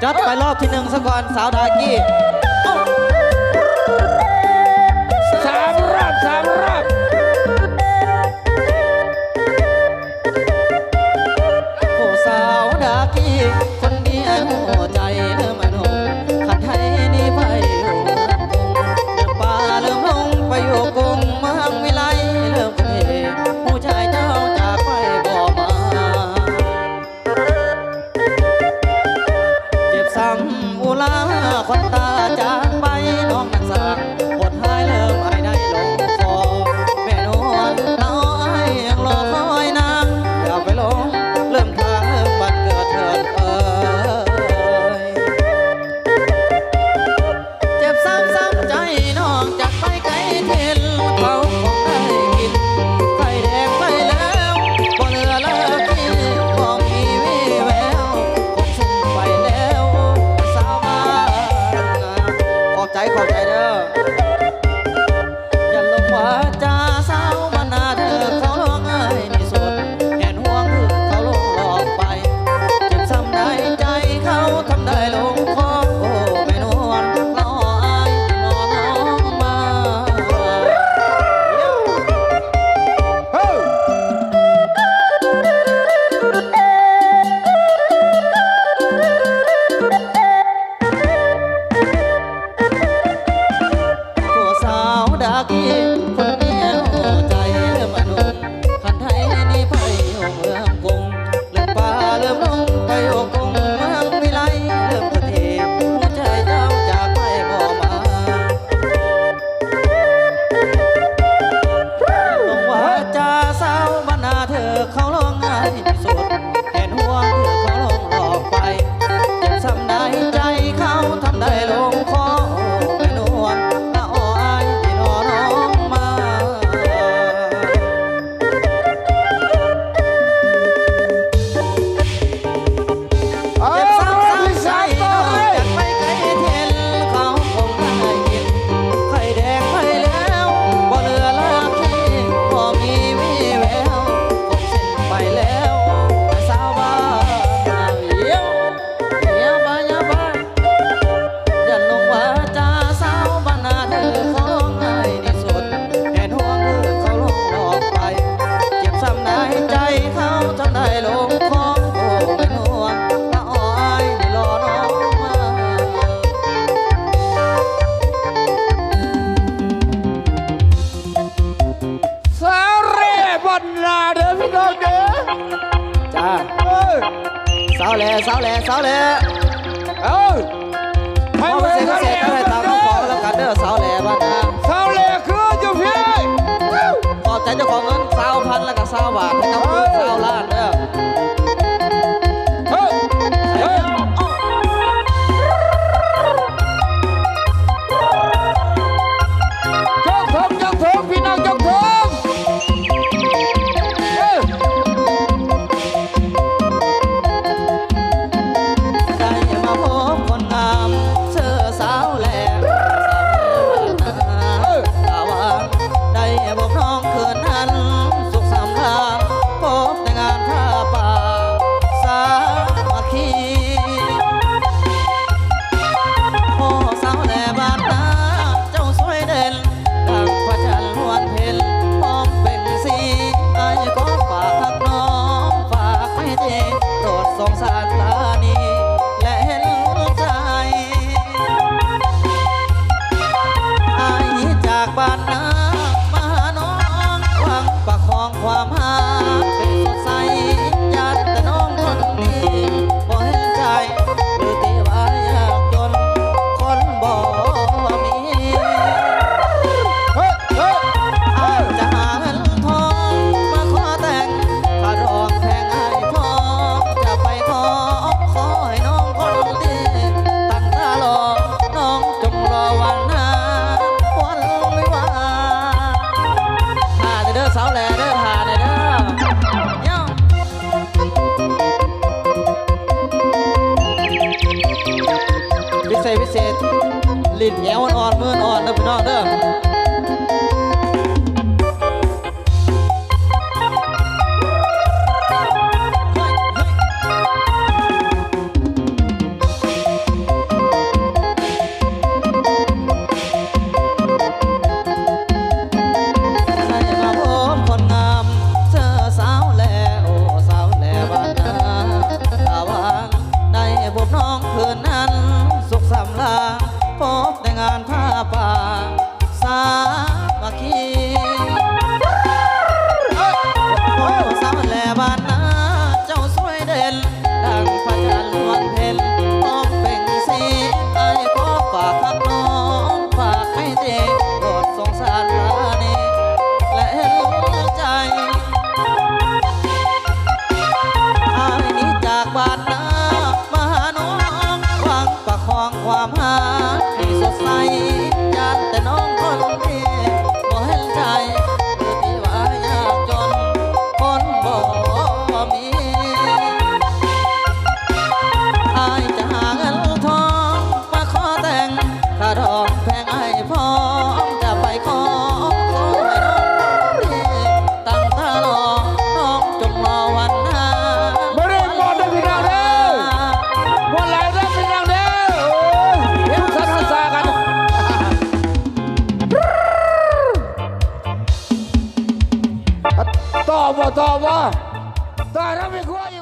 จัดไปรอบที่หนึ่งซะก่อนสาวดากี้สามรอบผู้สาวดากี้คนเดียวใจเริ่มอนงขัดให้นี่ไปอยู่เมืองกรุงเดินป่าเริ่มลงไปอยู่กรุงเมืองวิไลเริ่มกรุงเทพผู้ชายเจ้าจากไปบ่มาเจ็บซ้ำอุลาคนตาจากไปน้องนักสางปวดหายเริ่มไม่ได้ลงคอแม่นวลน้อยยังรอคอยนางอย่าไปลงเริ่มทางเริ่มบัดเกิดเถิดเจ็บซ้ำใจน้องจากไปไกลเทนเขาคงได้กินไข่แดงไปแล้วบ่เหลือแล้วกินมองมีวี่แววคงสิ้นไปแล้วสาวบ้านขอบใจเด้ออย่าลงว่าจะสาวบ้านนาเธอเขาลองเอ้ยนี่สุดแห่นห่วงคือเขาลงหลอกไปเจ็บซ้ำได้ใจเขาทำได้ลงคอโอ้ไม่นวลละอ่ออายรอน้องมาผู้สาวดากี้คนเดียวใจเริ่มอนงขันไทยนี่ไปอยู่เมืองกรุงเริ่มป่าเริ่มลงไปอยู่กรุงเมืองวิไลเริ่มประเทศผู้ใจเจ้าจากไปบ่มาลงว่าจะสาวบ้านนาเธอเขาลองง่ายที่สุดเห็นห่วงเธอเขาลงหลอกไปเจ็บซ้ำได้ใจเขาทำได้ลงคอโอ้แม่นวลละอ่ออายที่รอน้องมาเจ็บซ้ำใจน้องจากไปไกลเทนเขาคงได้กินไข่แดงไปแล้วบ่เหลือลากขี้บ่มีวี่แววคงสิ้นไปแล้วสาวบ้านเยี่ยวไปอย่าลงว่าจะสาวบ้านนาเธอเขาลงง่ายที่สุดแห่นห่วงเธอเขาลงหลอกไปเจ็บซ้ำได้ใจเขาทำได้ลงคอโอ้ไม่นวลละอ่ออายนี่รอน้องมา สาวเร่บนนาเด้อพี่น้องเด้อ จ้าสาวแหล่ให้ พอ เว เสร็จ ลา เสร็จก็ให้ตามน้องขอแล้วกันเด้อสาวแหล่บ้านนา สาวเร่คืออยู่พี่ ขอบใจเจ้าของเงิน20,000แล้วก็20 บาทให้กับคุณ20 ล้านเด้อ เฮ้ยยกทงพี่น้องยกทงได้มาพบคนงามเสื้อสาวแหล่สาวาได้พบน้องคืนนั้นสุขสำราญพบแต่งานผ้าป่าสามัคคี โอ้สาวแหล่บ้านนาเจ้าสวยเด่นดังพระจันทร์นวลเพ็ญพร้อมเป็นสีอายก็ฝากรักน้องฝากไม่เจโปรดสงสารปลานีและเห็นใจอายจากบ้านนามาหาน้องหวังประคองความหาเป็นสดใสยัดแต่น้องคนดีบ่เห็นใจหรือตีว่ายากจน คนบ่มี อาจจะหาเงินทองมาขอแต่งค่ารองแพงให้พอจะไปขอให้น้องคนดีตั้งตารอน้องจงรอวันหน้าวันวิวาหาเด้อสาวแหล่เด้อหาเด้อย่อพิเศษลิ้นแหวอ่อนมืออ่อนเด้อพี่น้องเด้อ บ่ต่อบ่ต่อแล้วไม่กลัวอี